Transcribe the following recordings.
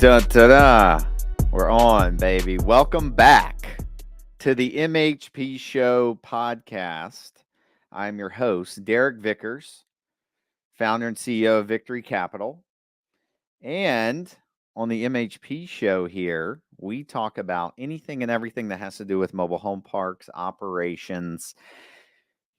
Da da da. We're on, baby. Welcome back to the MHP Show podcast. I'm your host, Derek Vickers, founder and CEO of Vicktory Capital. And on the MHP Show here, we talk about anything and everything that has to do with mobile home parks, operations,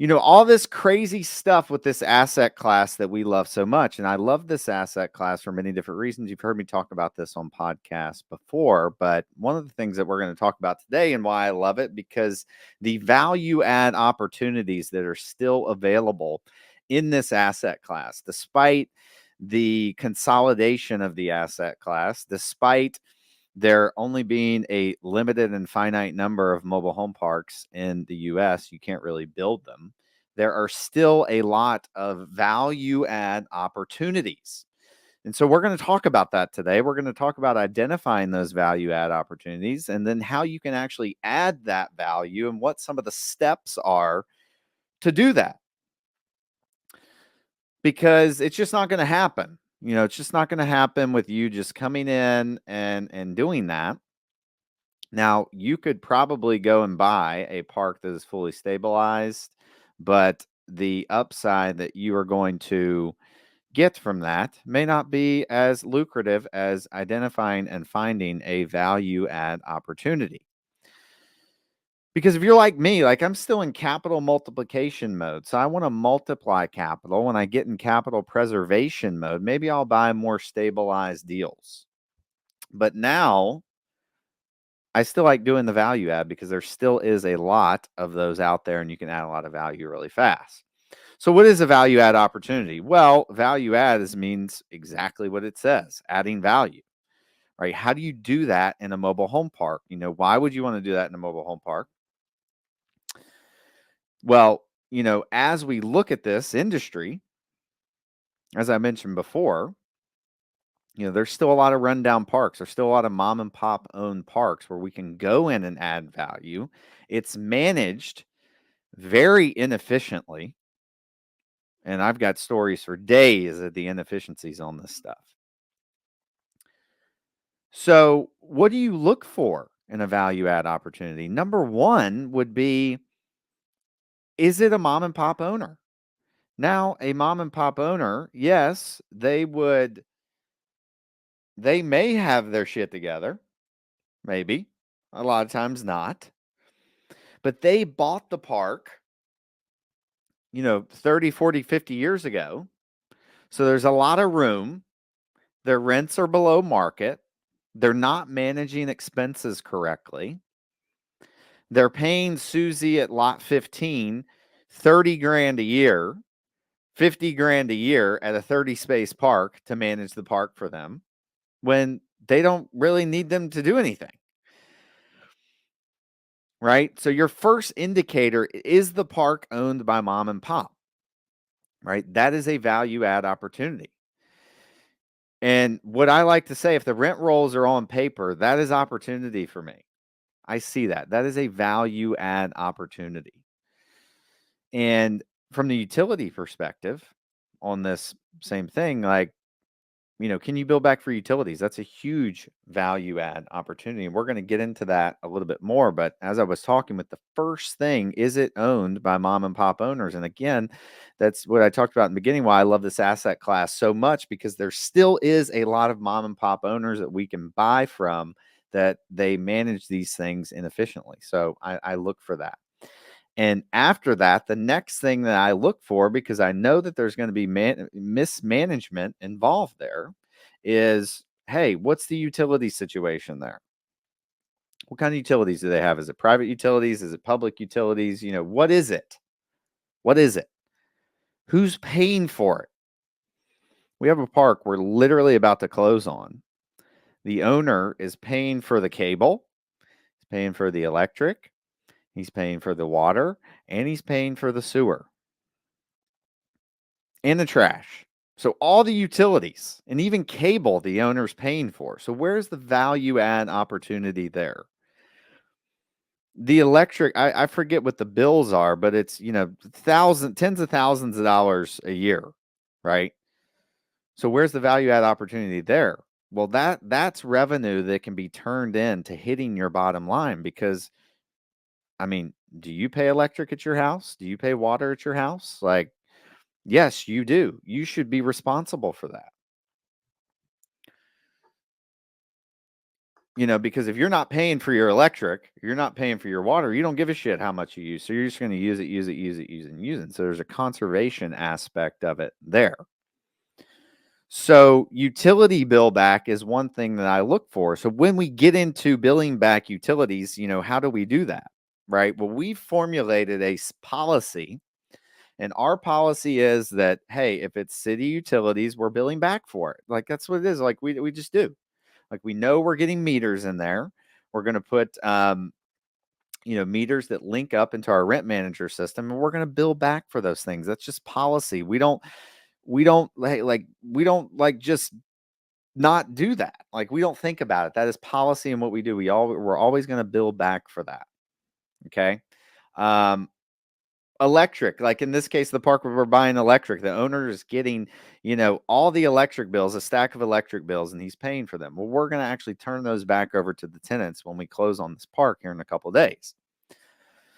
all this crazy stuff with this asset class that we love so much. And I love this asset class for many different reasons. You've heard me talk about this on podcasts before, but one of the things that we're going to talk about today and why I love it, because the value add opportunities that are still available in this asset class, despite the consolidation of the asset class, despite there only being a limited and finite number of mobile home parks in the US, you can't really build them. There are still a lot of value add opportunities. And so we're going to talk about that today. We're going to talk about identifying those value add opportunities and then how you can actually add that value and what some of the steps are to do that. Because it's just not going to happen. It's just not going to happen with you just coming in and doing that. Now, you could probably go and buy a park that is fully stabilized, but the upside that you are going to get from that may not be as lucrative as identifying and finding a value add opportunity. Because if you're like me, like I'm still in capital multiplication mode. So I want to multiply capital. When I get in capital preservation mode, maybe I'll buy more stabilized deals. But now I still like doing the value add because there still is a lot of those out there and you can add a lot of value really fast. So what is a value add opportunity? Well, value add means exactly what it says, adding value, right? How do you do that in a mobile home park? Why would you want to do that in a mobile home park? Well, as we look at this industry, as I mentioned before, there's still a lot of rundown parks. There's still a lot of mom and pop owned parks where we can go in and add value. It's managed very inefficiently. And I've got stories for days of the inefficiencies on this stuff. So, what do you look for in a value add opportunity? Number one would be, is it a mom and pop owner? Now, a mom and pop owner, yes, they may have their shit together, maybe, a lot of times not, but they bought the park, 30, 40, 50 years ago. So there's a lot of room. Their rents are below market. They're not managing expenses correctly. They're paying Susie at lot 15 30 grand a year, 50 grand a year at a 30 space park to manage the park for them when they don't really need them to do anything. Right? So your first indicator is the park owned by mom and pop. Right? That is a value add opportunity. And what I like to say, if the rent rolls are on paper, that is opportunity for me. I see that. That is a value add opportunity. And from the utility perspective on this same thing, like, can you build back for utilities? That's a huge value add opportunity. And we're going to get into that a little bit more. But as I was talking with the first thing, is it owned by mom and pop owners? And again, that's what I talked about in the beginning, why I love this asset class so much, because there still is a lot of mom and pop owners that we can buy from that they manage these things inefficiently. So I look for that. And after that, the next thing that I look for, because I know that there's going to be mismanagement involved there, is, hey, what's the utility situation there? What kind of utilities do they have? Is it private utilities? Is it public utilities? What is it? What is it? Who's paying for it? We have a park we're literally about to close on. The owner is paying for the cable, he's paying for the electric, he's paying for the water, and he's paying for the sewer and the trash. So all the utilities and even cable the owner's paying for. So where's the value add opportunity there? The electric, I forget what the bills are, but it's, tens of thousands of dollars a year, right? So where's the value add opportunity there? Well, that's revenue that can be turned into hitting your bottom line because, I mean, do you pay electric at your house? Do you pay water at your house? Like, yes, you do. You should be responsible for that. Because if you're not paying for your electric, you're not paying for your water, you don't give a shit how much you use. So you're just going to use it, use it, use it, use it, and use it. So there's a conservation aspect of it there. So utility bill back is one thing that I look for. So when we get into billing back utilities, how do we do that? Right? Well, we formulated a policy, and our policy is that, hey, if it's city utilities, we're billing back for it. Like, that's what it is. Like, we just do. Like, we know we're getting meters in there. We're going to put, meters that link up into our rent manager system, and we're going to bill back for those things. That's just policy. We don't just not do that. Like, we don't think about it. That is policy and what we do. We're always going to bill back for that. Okay. Um, Electric, like in this case, the park where we're buying electric, the owner is getting, all the electric bills, a stack of electric bills, and he's paying for them. Well, we're going to actually turn those back over to the tenants when we close on this park here in a couple of days.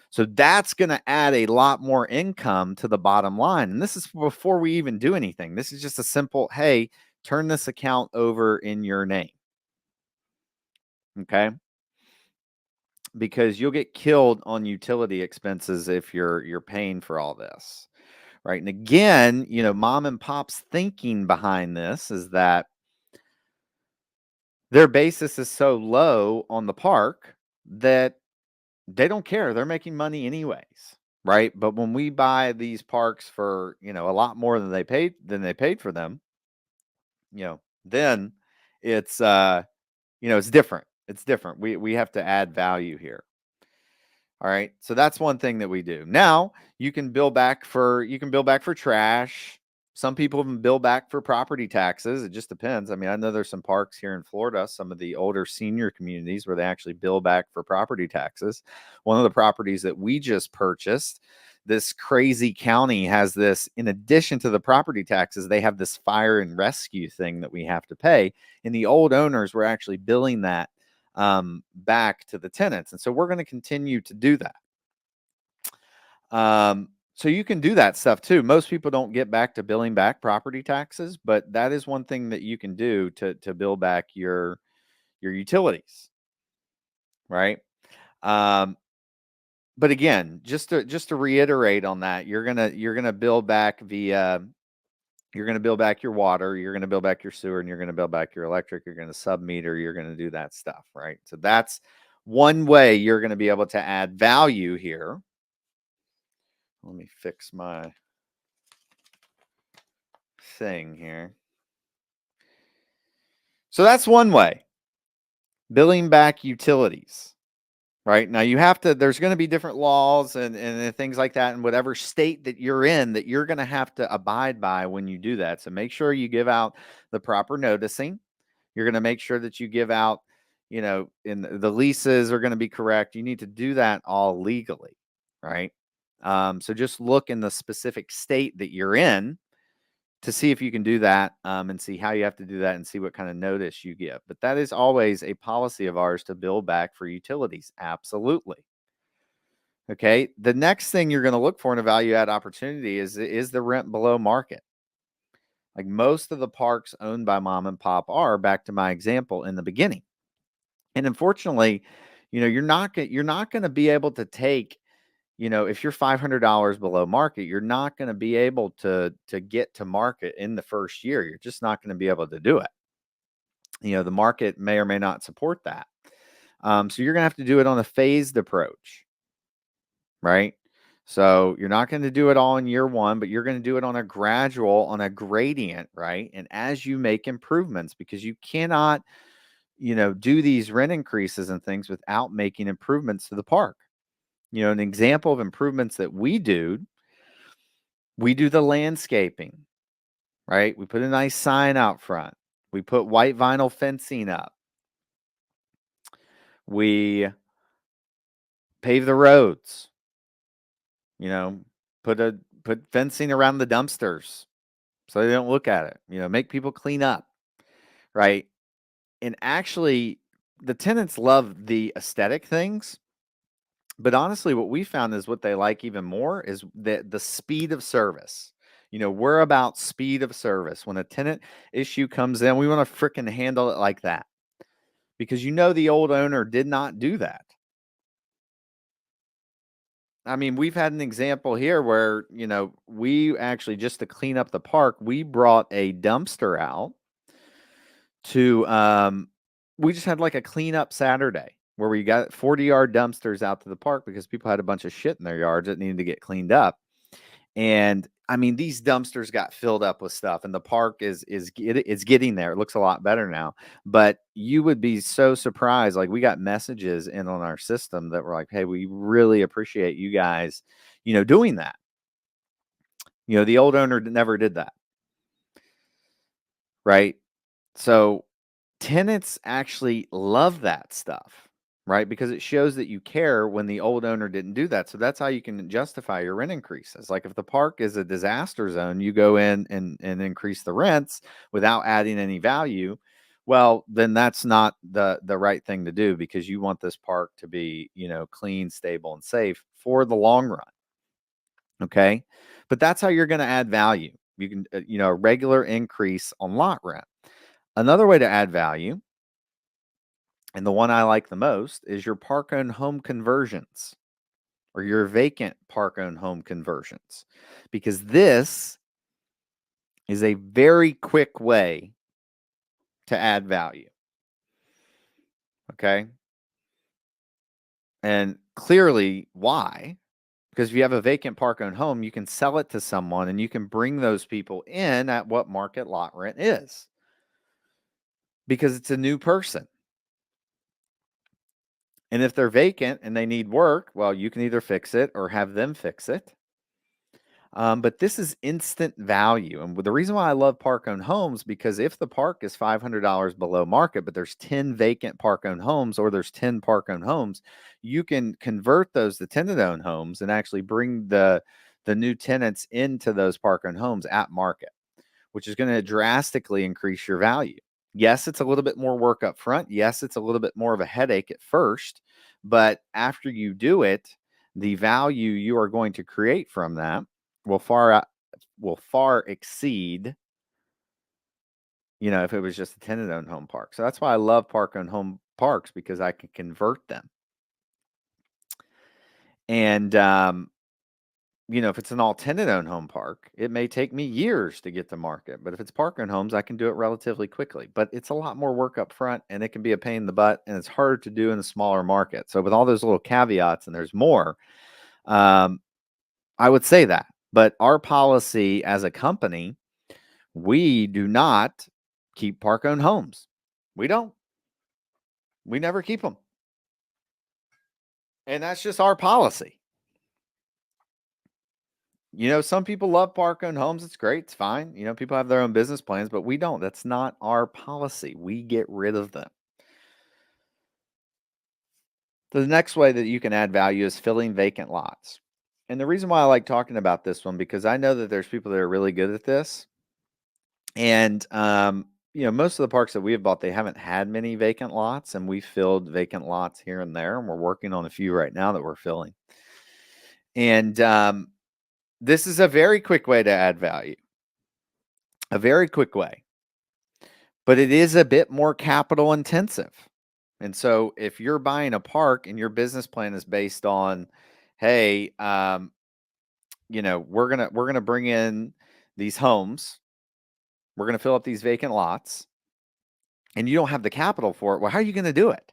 So that's going to add a lot more income to the bottom line. And this is before we even do anything. This is just a simple, hey, turn this account over in your name. Okay. Because you'll get killed on utility expenses if you're paying for all this. Right. And again, mom and pop's thinking behind this is that their basis is so low on the park that they don't care. They're making money anyways. Right. But when we buy these parks for, a lot more than they paid for them, then it's different. It's different. We have to add value here. All right. So that's one thing that we do. Now you can bill back for trash. Some people even bill back for property taxes. It just depends. I mean, I know there's some parks here in Florida, some of the older senior communities where they actually bill back for property taxes. One of the properties that we just purchased, this crazy county has this, in addition to the property taxes, they have this fire and rescue thing that we have to pay. And the old owners were actually billing that back to the tenants. And so we're going to continue to do that. So you can do that stuff too. Most people don't get back to billing back property taxes, but that is one thing that you can do to bill back your utilities, right? But again, just to reiterate on that, you're gonna bill back you're gonna bill back your water, you're gonna bill back your sewer, and you're gonna bill back your electric. You're gonna sub-meter, you're gonna do that stuff, right? So that's one way you're gonna be able to add value here. Let me fix my thing here. So that's one way, billing back utilities, right? Now there's going to be different laws and things like that in whatever state that you're in that you're going to have to abide by when you do that. So make sure you give out the proper noticing. You're going to make sure that you give out, in the leases are going to be correct. You need to do that all legally, right? So just look in the specific state that you're in to see if you can do that, and see how you have to do that and see what kind of notice you give. But that is always a policy of ours to bill back for utilities. Absolutely. Okay. The next thing you're going to look for in a value add opportunity is the rent below market. Like most of the parks owned by mom and pop are, back to my example in the beginning. And unfortunately, you're not going to be able to take, if you're $500 below market, you're not going to be able to get to market in the first year. You're just not going to be able to do it. The market may or may not support that. So you're going to have to do it on a phased approach, right? So you're not going to do it all in year one, but you're going to do it on a gradient, right? And as you make improvements, because you cannot, do these rent increases and things without making improvements to the park. An example of improvements that we do the landscaping, right? We put a nice sign out front. We put white vinyl fencing up. We pave the roads. Put fencing around the dumpsters so they don't look at it. Make people clean up, right? And actually, the tenants love the aesthetic things, but honestly, what we found is what they like even more is the speed of service. We're about speed of service. When a tenant issue comes in, we want to fricking handle it like that, because the old owner did not do that. I mean, we've had an example here where, we actually, just to clean up the park, we brought a dumpster out to, we just had like a cleanup Saturday where we got 40-yard dumpsters out to the park because people had a bunch of shit in their yards that needed to get cleaned up. And I mean, these dumpsters got filled up with stuff, and the park is getting there. It looks a lot better now, but you would be so surprised. Like, we got messages in on our system that were like, "Hey, we really appreciate you guys, doing that." The old owner never did that, right? So tenants actually love that stuff, right? Because it shows that you care when the old owner didn't do that. So that's how you can justify your rent increases. Like, if the park is a disaster zone, you go in and increase the rents without adding any value. Well, then that's not the right thing to do, because you want this park to be, clean, stable, and safe for the long run. Okay. But that's how you're going to add value. You can, a regular increase on lot rent. Another way to add value, and the one I like the most, is your park-owned home conversions, or your vacant park-owned home conversions, because this is a very quick way to add value. Okay. And clearly, why? Because if you have a vacant park-owned home, you can sell it to someone and you can bring those people in at what market lot rent is, because it's a new person. And if they're vacant and they need work, well, you can either fix it or have them fix it. But this is instant value. And the reason why I love park-owned homes, because if the park is $500 below market, but there's 10 vacant park-owned homes, or there's 10 park-owned homes, you can convert those to tenant-owned homes and actually bring the new tenants into those park-owned homes at market, which is going to drastically increase your value. Yes, it's a little bit more work up front. Yes, it's a little bit more of a headache at first, but after you do it, the value you are going to create from that will far exceed, if it was just a tenant-owned home park. So that's why I love park-owned home parks, because I can convert them. And if it's an all tenant-owned home park, it may take me years to get to market. But if it's park-owned homes, I can do it relatively quickly. But it's a lot more work up front, and it can be a pain in the butt, and it's harder to do in a smaller market. So with all those little caveats, and there's more, I would say that. But our policy as a company, we do not keep park-owned homes. We don't. We never keep them. And that's just our policy. Some people love park-owned homes. It's great. It's fine. People have their own business plans, but we don't. That's not our policy. We get rid of them. The next way that you can add value is filling vacant lots. And the reason why I like talking about this one, because I know that there's people that are really good at this. And, most of the parks that we have bought, they haven't had many vacant lots, and we filled vacant lots here and there. And we're working on a few right now that we're filling. And this is a very quick way to add value. A very quick way. But it is a bit more capital intensive. And so if you're buying a park and your business plan is based on, hey, we're gonna bring in these homes, we're gonna fill up these vacant lots, and you don't have the capital for it, well, how are you gonna do it?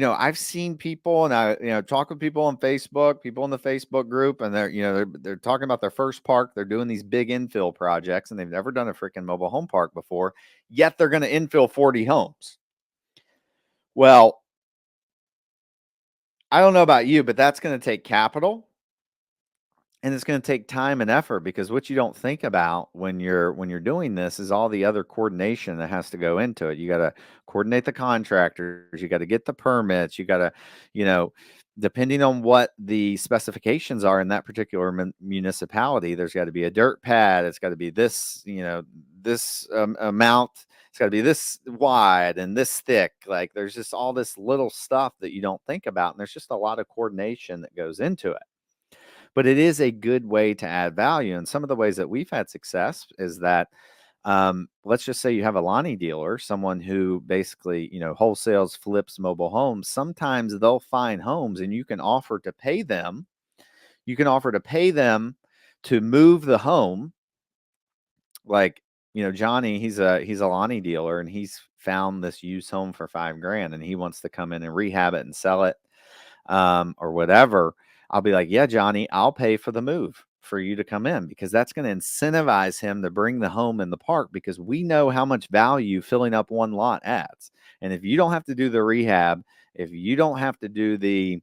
I've seen people, and I talk with people on Facebook, people in the Facebook group, and they're talking about their first park. They're doing these big infill projects, and they've never done a freaking mobile home park before, yet they're going to infill 40 homes. Well, I don't know about you, but that's going to take capital, and it's going to take time and effort, because what you don't think about when you're doing this is all the other coordination that has to go into it. You got to coordinate the contractors, you got to get the permits, you got to, depending on what the specifications are in that particular municipality, there's got to be a dirt pad. It's got to be this, this amount It's got to be this wide and this thick. Like there's just all this little stuff that you don't think about. And there's just a lot of coordination that goes into it. But it is a good way to add value. And some of the ways that we've had success is that let's just say you have a Lonnie dealer, someone who basically, wholesales, flips mobile homes. Sometimes they'll find homes and you can offer to pay them. You can offer to pay them to move the home. Like, Johnny, he's a Lonnie dealer and he's found this used home for $5,000 and he wants to come in and rehab it and sell it, or whatever. I'll be like, yeah, Johnny, I'll pay for the move for you to come in, because that's going to incentivize him to bring the home in the park, because we know how much value filling up one lot adds. And if you don't have to do the rehab, if you don't have to do the,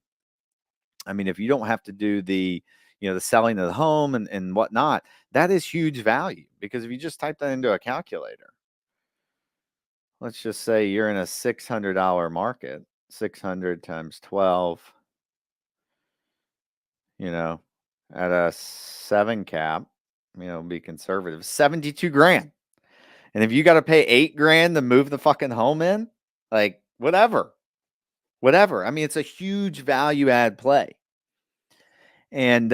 if you don't have to do the, the selling of the home and whatnot, that is huge value. Because if you just type that into a calculator, let's just say you're in a $600 market, 600 times 12, at a 7 cap, be conservative, 72 grand. And if you got to pay 8 grand to move the fucking home in, like whatever. It's a huge value add play. And,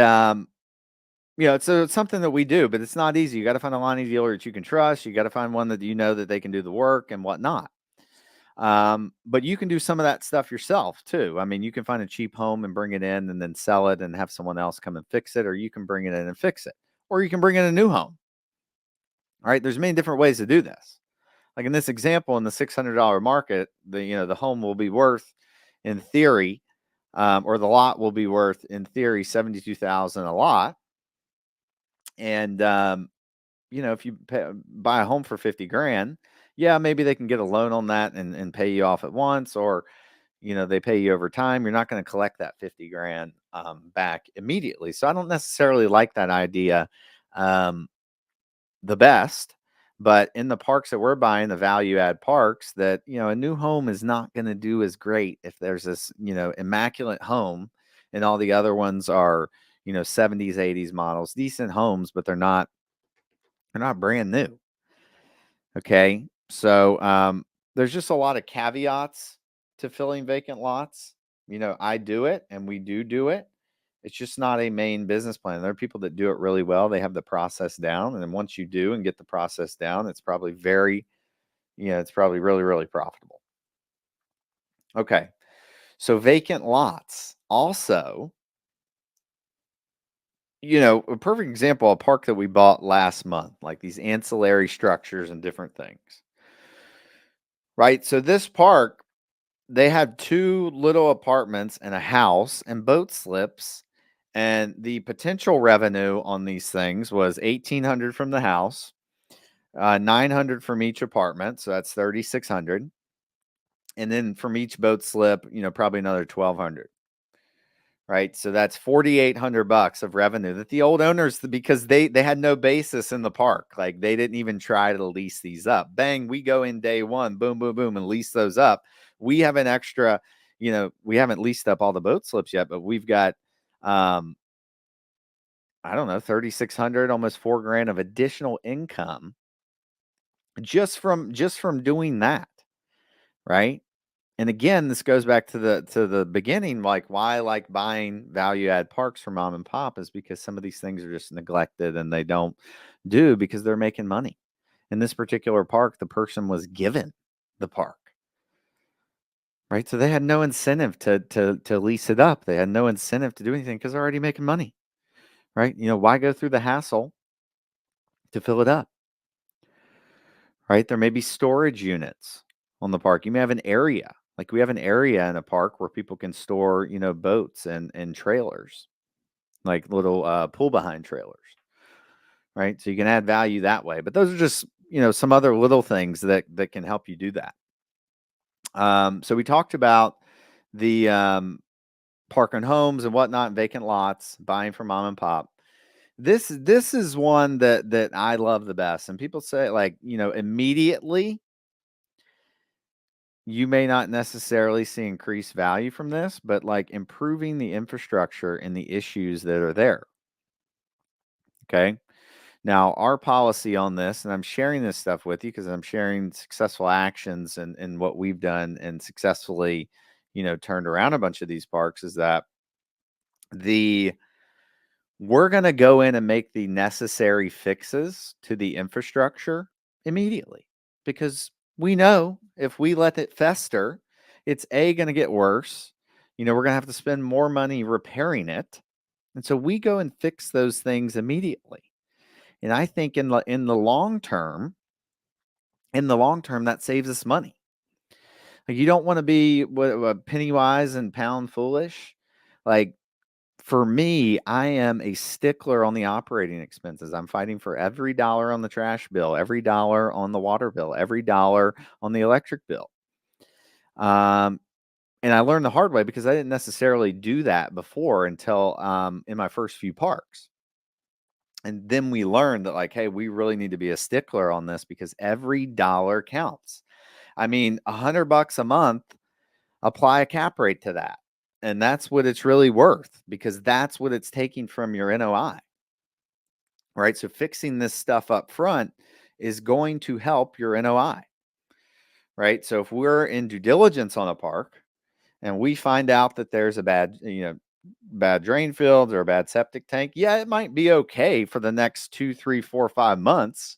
it's something that we do, but it's not easy. You got to find a Lonnie dealer that you can trust. You got to find one that that they can do the work and whatnot. But you can do some of that stuff yourself too. You can find a cheap home and bring it in and then sell it and have someone else come and fix it, or you can bring it in and fix it, or you can bring in a new home. All right. There's many different ways to do this. Like in this example, in the $600 market, the home will be worth, in theory, or the lot will be worth, in theory, $72,000 a lot. And, if you buy a home for 50 grand, yeah, maybe they can get a loan on that and pay you off at once, or, they pay you over time. You're not going to collect that 50 grand back immediately. So I don't necessarily like that idea the best. But in the parks that we're buying, the value add parks, that, a new home is not going to do as great if there's this, immaculate home and all the other ones are, 70s, 80s models, decent homes, but they're not brand new. Okay. So there's just a lot of caveats to filling vacant lots. I do it and we do it. It's just not a main business plan. There are people that do it really well. They have the process down. And then once you do and get the process down, it's probably it's probably really, really profitable. Okay. So vacant lots also, a perfect example, a park that we bought last month, like these ancillary structures and different things. Right. So this park, they had 2 little apartments and a house and boat slips. And the potential revenue on these things was $1,800 from the house, $900 from each apartment. So that's $3,600. And then from each boat slip, probably another $1,200. Right. So that's $4,800 of revenue that the old owners, because they had no basis in the park. Like they didn't even try to lease these up. Bang, we go in day one, boom, boom, boom, and lease those up. We have an extra, we haven't leased up all the boat slips yet, but we've got, I don't know, 3,600, almost $4,000 of additional income just from doing that. Right. And again, this goes back to the beginning, like why I like buying value add parks for mom and pop is because some of these things are just neglected and they don't do because they're making money. In this particular park, the person was given the park. Right. So they had no incentive to lease it up. They had no incentive to do anything because they're already making money. Right. Why go through the hassle to fill it up? Right. There may be storage units on the park. You may have an area. Like we have an area in a park where people can store, boats and trailers, like little pull behind trailers. Right. So you can add value that way. But those are just, some other little things that can help you do that. So we talked about the park and homes and whatnot, vacant lots, buying from mom and pop. This is one that I love the best. And people say, like, immediately you may not necessarily see increased value from this, but like improving the infrastructure and the issues that are there. Okay. Now, our policy on this, and I'm sharing this stuff with you because I'm sharing successful actions and what we've done and successfully, turned around a bunch of these parks, is that we're going to go in and make the necessary fixes to the infrastructure immediately, because we know if we let it fester, it's going to get worse. We're going to have to spend more money repairing it. And so we go and fix those things immediately. And I think in the long term, that saves us money. Like, you don't want to be penny wise and pound foolish. Like, for me, I am a stickler on the operating expenses. I'm fighting for every dollar on the trash bill, every dollar on the water bill, every dollar on the electric bill. And I learned the hard way because I didn't necessarily do that before until in my first few parks. And then we learned that, like, hey, we really need to be a stickler on this because every dollar counts. I mean, $100 a month, apply a cap rate to that. And that's what it's really worth, because that's what it's taking from your NOI, right? So fixing this stuff up front is going to help your NOI, right? So if we're in due diligence on a park and we find out that there's a bad drain field or a bad septic tank, yeah, it might be okay for the next 2, 3, 4, 5 months,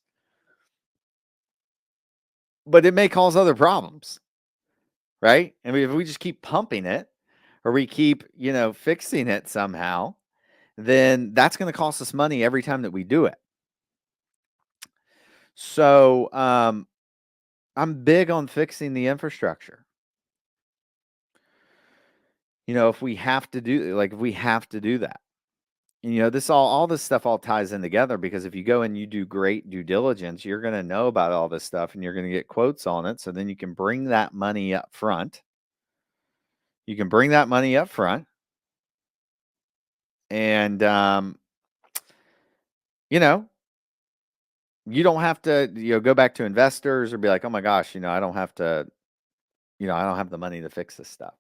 but it may cause other problems, right? I mean, if we just keep pumping it, or we keep, fixing it somehow, then that's going to cost us money every time that we do it. So I'm big on fixing the infrastructure. If we have to do that. And, all this stuff all ties in together, because if you go and you do great due diligence, you're going to know about all this stuff and you're going to get quotes on it. So then you can bring that money up front. And, you don't have to, go back to investors or be like, oh my gosh, I don't have to, I don't have the money to fix this stuff.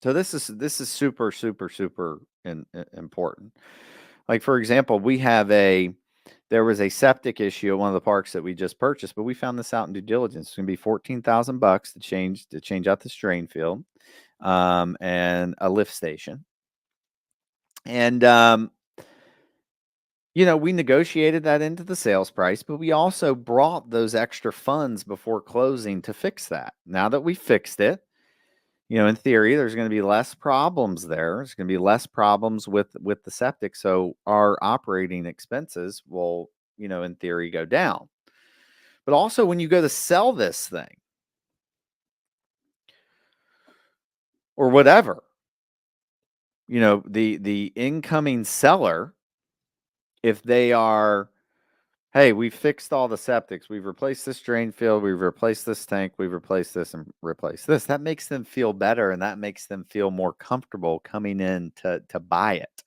So this is super, super, super important. Like, for example, there was a septic issue at one of the parks that we just purchased, but we found this out in due diligence. It's going to be $14,000 to change out the drain field, and a lift station. And, we negotiated that into the sales price, but we also brought those extra funds before closing to fix that. Now that we fixed it, in theory, there's going to be less problems there. There's going to be less problems with the septic. So our operating expenses will, in theory, go down. But also, when you go to sell this thing or whatever, the incoming seller, if they are, hey, we've fixed all the septics, we've replaced this drain field, we've replaced this tank, we've replaced this and replaced this, that makes them feel better, and that makes them feel more comfortable coming in to buy it.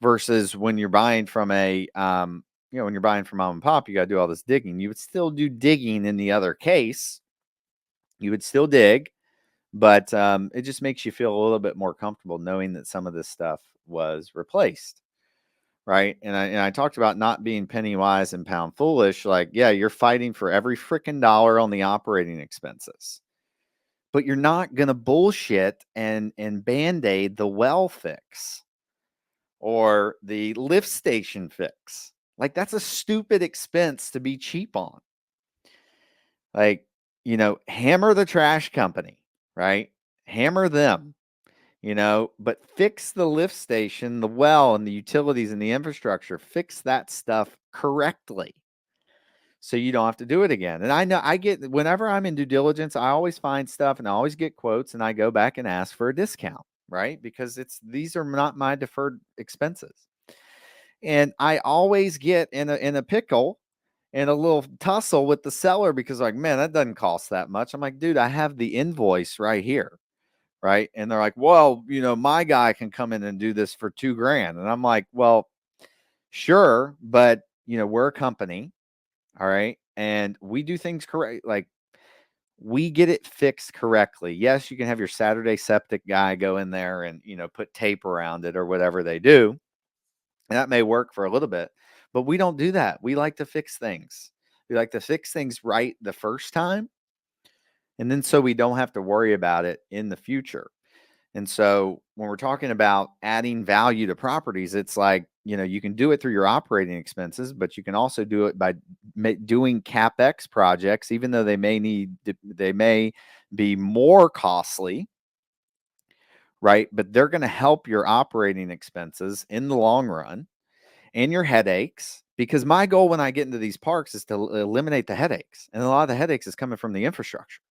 Versus when you're buying from when you're buying from mom and pop, you got to do all this digging. You would still do digging in the other case. You would still dig, but it just makes you feel a little bit more comfortable knowing that some of this stuff was replaced. Right. And I talked about not being penny wise and pound foolish. Like, yeah, you're fighting for every freaking dollar on the operating expenses, but you're not going to bullshit and band-aid the well fix or the lift station fix. Like, that's a stupid expense to be cheap on. Like, hammer the trash company, right? Hammer them. But fix the lift station, the well, and the utilities and the infrastructure. Fix that stuff correctly, so you don't have to do it again. And I know whenever I'm in due diligence, I always find stuff and I always get quotes, and I go back and ask for a discount, right? Because these are not my deferred expenses. And I always get in a pickle and a little tussle with the seller because, like, man, that doesn't cost that much. I'm like, dude, I have the invoice right here. Right. And they're like, well, my guy can come in and do this for $2,000. And I'm like, well, sure. But, we're a company. All right. And we do things correct. Like, we get it fixed correctly. Yes, you can have your Saturday septic guy go in there and, put tape around it or whatever they do. And that may work for a little bit. But we don't do that. We like to fix things. We like to fix things right the first time. And then so we don't have to worry about it in the future. And so when we're talking about adding value to properties, it's like, you can do it through your operating expenses, but you can also do it by doing CapEx projects, even though they may be more costly, right? But they're going to help your operating expenses in the long run and your headaches. Because my goal when I get into these parks is to eliminate the headaches. And a lot of the headaches is coming from the infrastructure.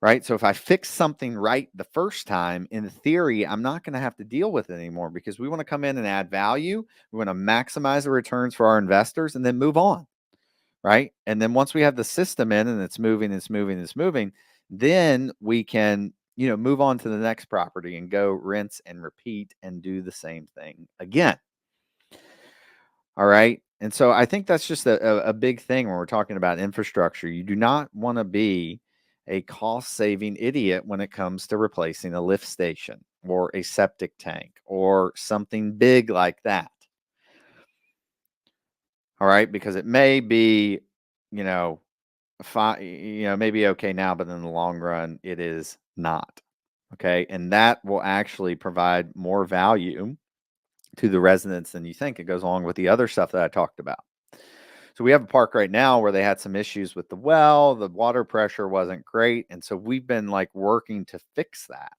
Right. So if I fix something right the first time, in theory, I'm not going to have to deal with it anymore, because we want to come in and add value. We want to maximize the returns for our investors and then move on. Right. And then once we have the system in and it's moving, then we can, move on to the next property and go rinse and repeat and do the same thing again. All right. And so I think that's just a big thing when we're talking about infrastructure. You do not want to be a cost-saving idiot when it comes to replacing a lift station or a septic tank or something big like that. All right, because it may be, maybe okay now, but in the long run, it is not. Okay, and that will actually provide more value to the residents than you think. It goes along with the other stuff that I talked about. So we have a park right now where they had some issues with the well, the water pressure wasn't great. And so we've been like working to fix that.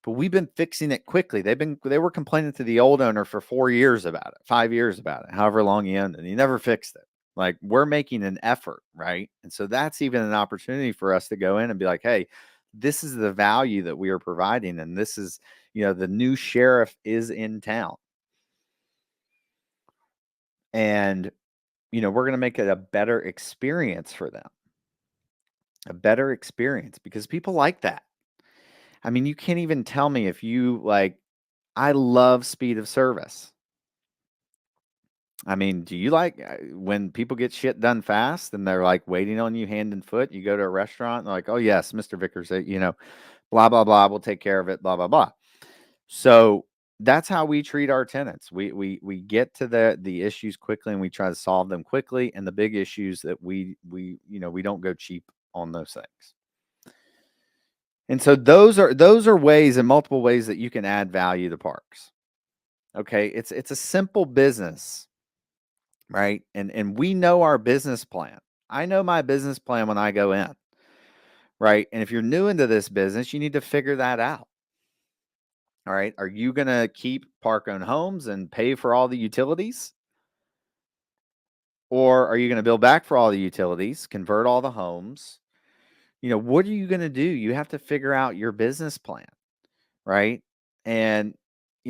But we've been fixing it quickly. They were complaining to the old owner for 4 years about it, 5 years about it, however long he owned it, and he never fixed it. Like, we're making an effort, right? And so that's even an opportunity for us to go in and be like, hey, this is the value that we are providing. And this is, the new sheriff is in town. And we're going to make it a better experience for them. A better experience, because people like that. I mean, you can't even tell me if you like, I love speed of service. I mean, do you like when people get shit done fast and they're like waiting on you hand and foot? You go to a restaurant and they're like, oh, yes, Mr. Vickers, blah, blah, blah, we'll take care of it, blah, blah, blah. So that's how we treat our tenants. We get to the issues quickly and we try to solve them quickly. And the big issues that we don't go cheap on those things. And so those are ways, and multiple ways, that you can add value to parks. Okay, it's a simple business, right? And we know our business plan. I know my business plan when I go in, right? And if you're new into this business, you need to figure that out. All right, are you going to keep park-owned homes and pay for all the utilities? Or are you going to build back for all the utilities, convert all the homes? What are you going to do? You have to figure out your business plan, right? And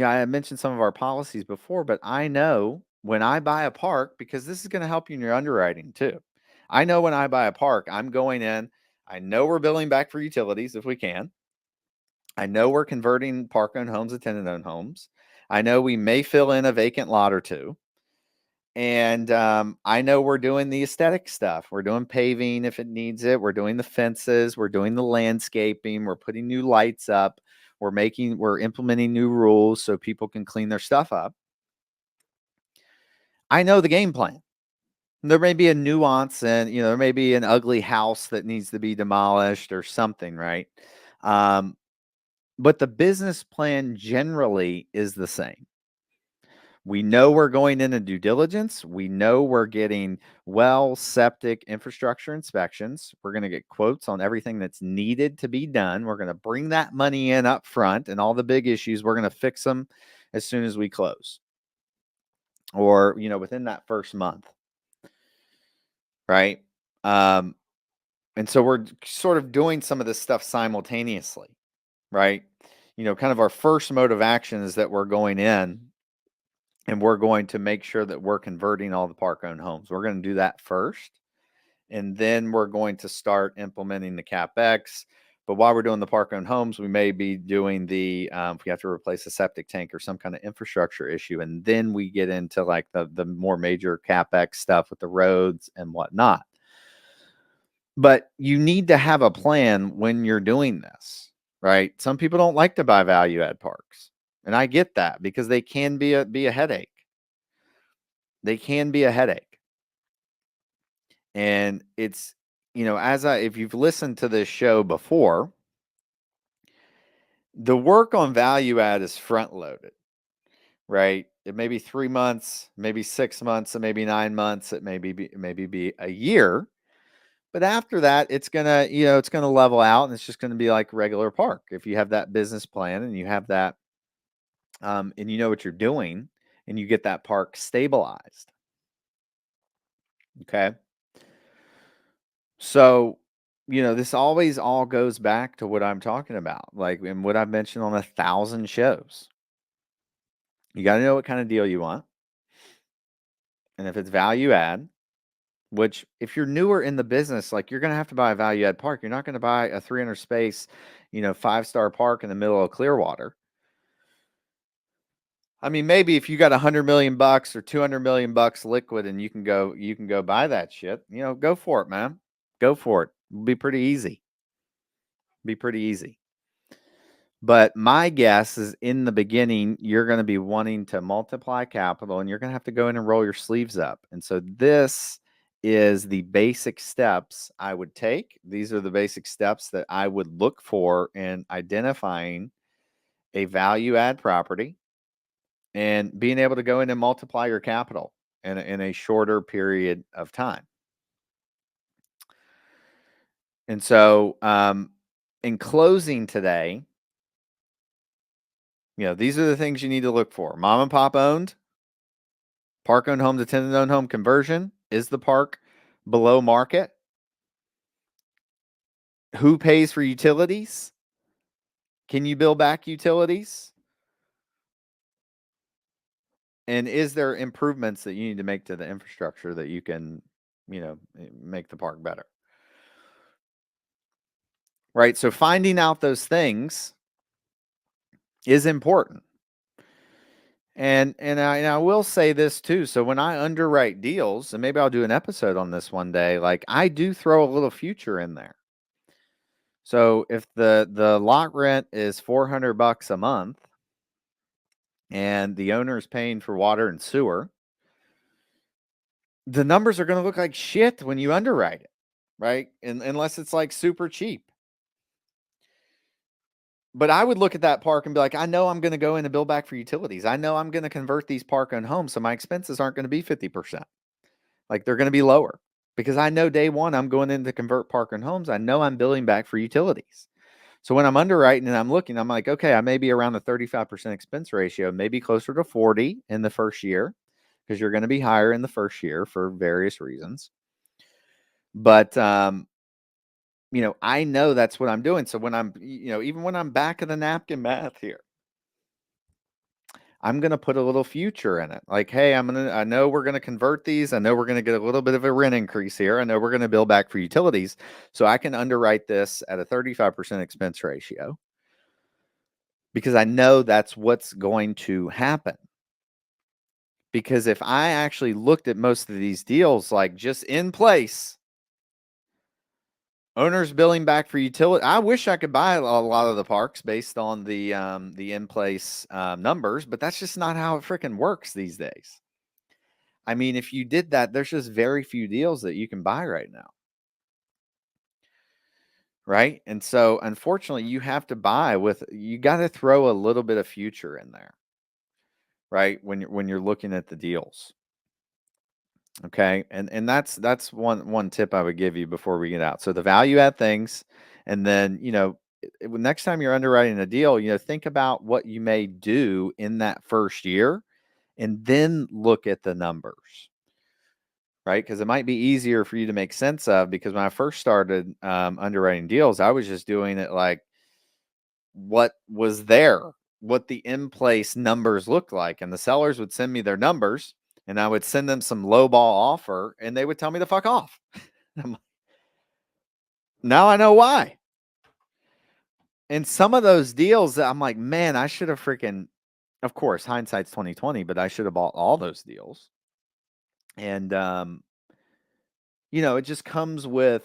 I mentioned some of our policies before, but I know when I buy a park, because this is going to help you in your underwriting too. I know when I buy a park, I'm going in, I know we're building back for utilities if we can. I know we're converting park-owned homes to tenant-owned homes. I know we may fill in a vacant lot or two. And I know we're doing the aesthetic stuff. We're doing paving if it needs it. We're doing the fences. We're doing the landscaping. We're putting new lights up. We're implementing new rules so people can clean their stuff up. I know the game plan. There may be a nuance, and there may be an ugly house that needs to be demolished or something, right? But the business plan generally is the same. We know we're going into due diligence. We know we're getting well, septic, infrastructure inspections. We're going to get quotes on everything that's needed to be done. We're going to bring that money in up front, and all the big issues, we're going to fix them as soon as we close, or, within that first month. Right. And so we're sort of doing some of this stuff simultaneously. Right. Kind of our first mode of action is that we're going in and we're going to make sure that we're converting all the park-owned homes. We're going to do that first, and then we're going to start implementing the CapEx. But while we're doing the park-owned homes, we may be doing if we have to replace a septic tank or some kind of infrastructure issue, and then we get into like the more major CapEx stuff with the roads and whatnot. But you need to have a plan when you're doing this, right? Some people don't like to buy value-add parks. And I get that, because they can be a headache. They can be a headache. And it's, if you've listened to this show before, the work on value add is front loaded, right? It may be 3 months, maybe 6 months, it may be 9 months, it maybe be a year. But after that, it's gonna level out, and it's just gonna be like regular park. If you have that business plan and you have that, and you know what you're doing, and you get that park stabilized. Okay. So, this always all goes back to what I'm talking about, like, and what I've mentioned on 1,000 shows. You got to know what kind of deal you want. And if it's value add, which if you're newer in the business, like you're going to have to buy a value add park. You're not going to buy a 300 space, 5-star park in the middle of Clearwater. I mean, maybe if you got $100 million or $200 million liquid and you can go buy that shit, go for it, man. Go for it. It'll be pretty easy. But my guess is in the beginning, you're going to be wanting to multiply capital and you're going to have to go in and roll your sleeves up. And so this is the basic steps I would take. These are the basic steps that I would look for in identifying a value add property and being able to go in and multiply your capital in a shorter period of time. And so, in closing today, these are the things you need to look for. Mom and pop owned, park owned home to tenant owned home conversion. Is the park below market? Who pays for utilities? Can you bill back utilities? And is there improvements that you need to make to the infrastructure that you can, make the park better? Right? So finding out those things is important. And I will say this too. So when I underwrite deals, and maybe I'll do an episode on this one day, like I do throw a little future in there. So if the lot rent is $400 a month and the owner is paying for water and sewer, the numbers are going to look like shit when you underwrite it, right? Unless it's like super cheap. But I would look at that park and be like, I know I'm going to go in and bill back for utilities. I know I'm going to convert these park-owned homes, so my expenses aren't going to be 50%. Like they're going to be lower because I know day one I'm going in to convert park-owned homes. I know I'm billing back for utilities. So when I'm underwriting and I'm looking, I'm like, okay, I may be around the 35% expense ratio, maybe closer to 40 in the first year because you're going to be higher in the first year for various reasons. But I know that's what I'm doing. So when I'm, even when I'm back of the napkin math here, I'm going to put a little future in it. Like, hey, I know we're going to convert these. I know we're going to get a little bit of a rent increase here. I know we're going to bill back for utilities. So I can underwrite this at a 35% expense ratio because I know that's what's going to happen. Because if I actually looked at most of these deals, like just in place, owners billing back for utility. I wish I could buy a lot of the parks based on the in-place numbers, but that's just not how it freaking works these days. I mean, if you did that, there's just very few deals that you can buy right now. Right? And so unfortunately, you have to you got to throw a little bit of future in there. Right? When you're looking at the deals. Okay? And that's one tip I would give you before we get out. So the value add things, and then, next time you're underwriting a deal, think about what you may do in that first year and then look at the numbers. Right? Because it might be easier for you to make sense of, because when I first started underwriting deals, I was just doing it like what was there, what the in-place numbers looked like. And the sellers would send me their numbers and I would send them some lowball offer and they would tell me to fuck off. Now I know why. And some of those deals, I'm like, man, I should have of course, hindsight's 2020, but I should have bought all those deals. And, it just comes with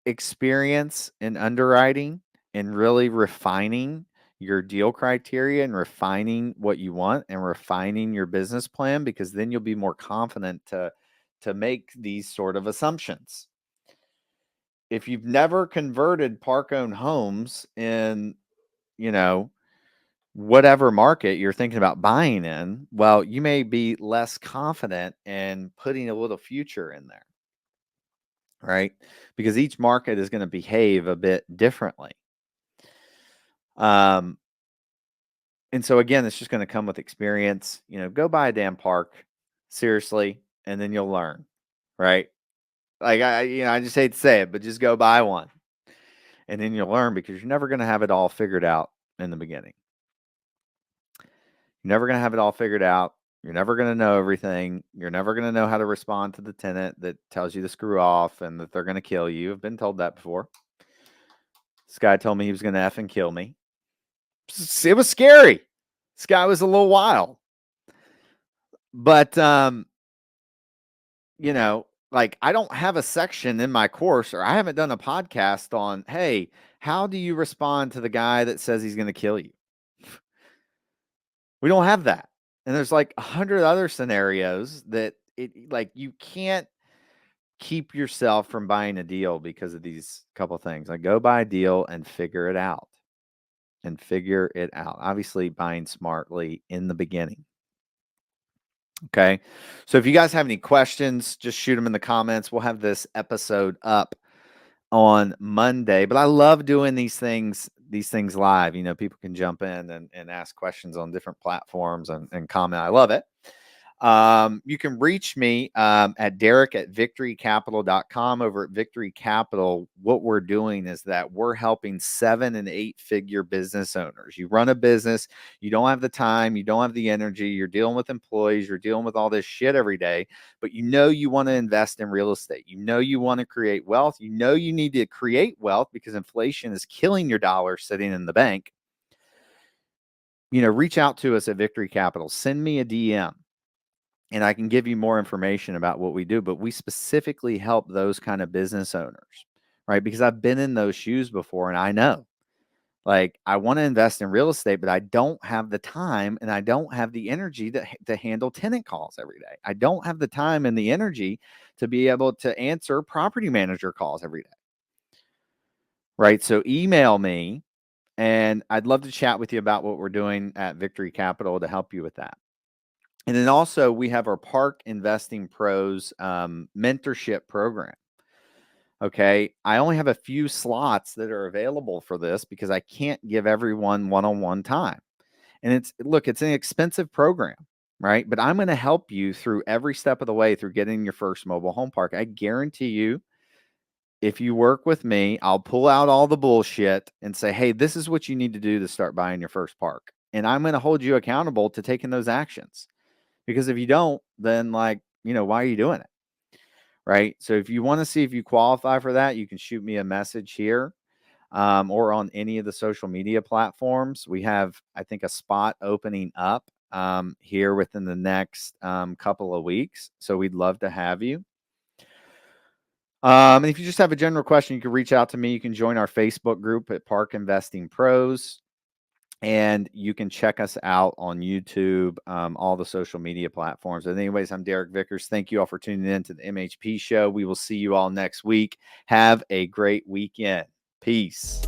experience in underwriting and really refining your deal criteria and refining what you want and refining your business plan, because then you'll be more confident to make these sort of assumptions. If you've never converted park-owned homes in, whatever market you're thinking about buying in, well, you may be less confident in putting a little future in there, right? Because each market is going to behave a bit differently. And so again, it's just going to come with experience. Go buy a damn park, seriously, and then you'll learn, right? Like I just hate to say it, but just go buy one, and then you'll learn, because you're never going to have it all figured out in the beginning. You're never going to have it all figured out. You're never going to know everything. You're never going to know how to respond to the tenant that tells you to screw off and that they're going to kill you. I've been told that before. This guy told me he was going to effing kill me. It was scary. This guy was a little wild. But, like, I don't have a section in my course, or I haven't done a podcast on, hey, how do you respond to the guy that says he's going to kill you? We don't have that. And there's like 100 other scenarios that you can't keep yourself from buying a deal because of these couple things. Like, go buy a deal and figure it out. Obviously, buying smartly in the beginning. Okay. So if you guys have any questions, just shoot them in the comments. We'll have this episode up on Monday, but I love doing these things live. People can jump in and ask questions on different platforms and comment. I love it. You can reach me at Derek@VictoryCapital.com. Over at Vicktory Capital, what we're doing is that we're helping 7- and 8-figure business owners. You run a business, you don't have the time, you don't have the energy, you're dealing with employees, you're dealing with all this shit every day, but you want to invest in real estate. You want to create wealth. You need to create wealth because inflation is killing your dollar sitting in the bank. Reach out to us at Vicktory Capital. Send me a DM. And I can give you more information about what we do, but we specifically help those kind of business owners, right? Because I've been in those shoes before, and I know, like, I want to invest in real estate, but I don't have the time and I don't have the energy to handle tenant calls every day. I don't have the time and the energy to be able to answer property manager calls every day, right? So email me, and I'd love to chat with you about what we're doing at Vicktory Capital to help you with that. And then also, we have our Park Investing Pros mentorship program. Okay. I only have a few slots that are available for this because I can't give everyone one-on-one time. And it's an expensive program, right? But I'm going to help you through every step of the way through getting your first mobile home park. I guarantee you, if you work with me, I'll pull out all the bullshit and say, hey, this is what you need to do to start buying your first park. And I'm going to hold you accountable to taking those actions. Because if you don't, then why are you doing it? Right. So if you want to see if you qualify for that, you can shoot me a message here or on any of the social media platforms. We have, I think, a spot opening up here within the next couple of weeks. So we'd love to have you. And if you just have a general question, you can reach out to me. You can join our Facebook group at Park Investing Pros. And you can check us out on YouTube, all the social media platforms. And anyways, I'm Derek Vickers. Thank you all for tuning in to the MHP Show. We will see you all next week. Have a great weekend. Peace.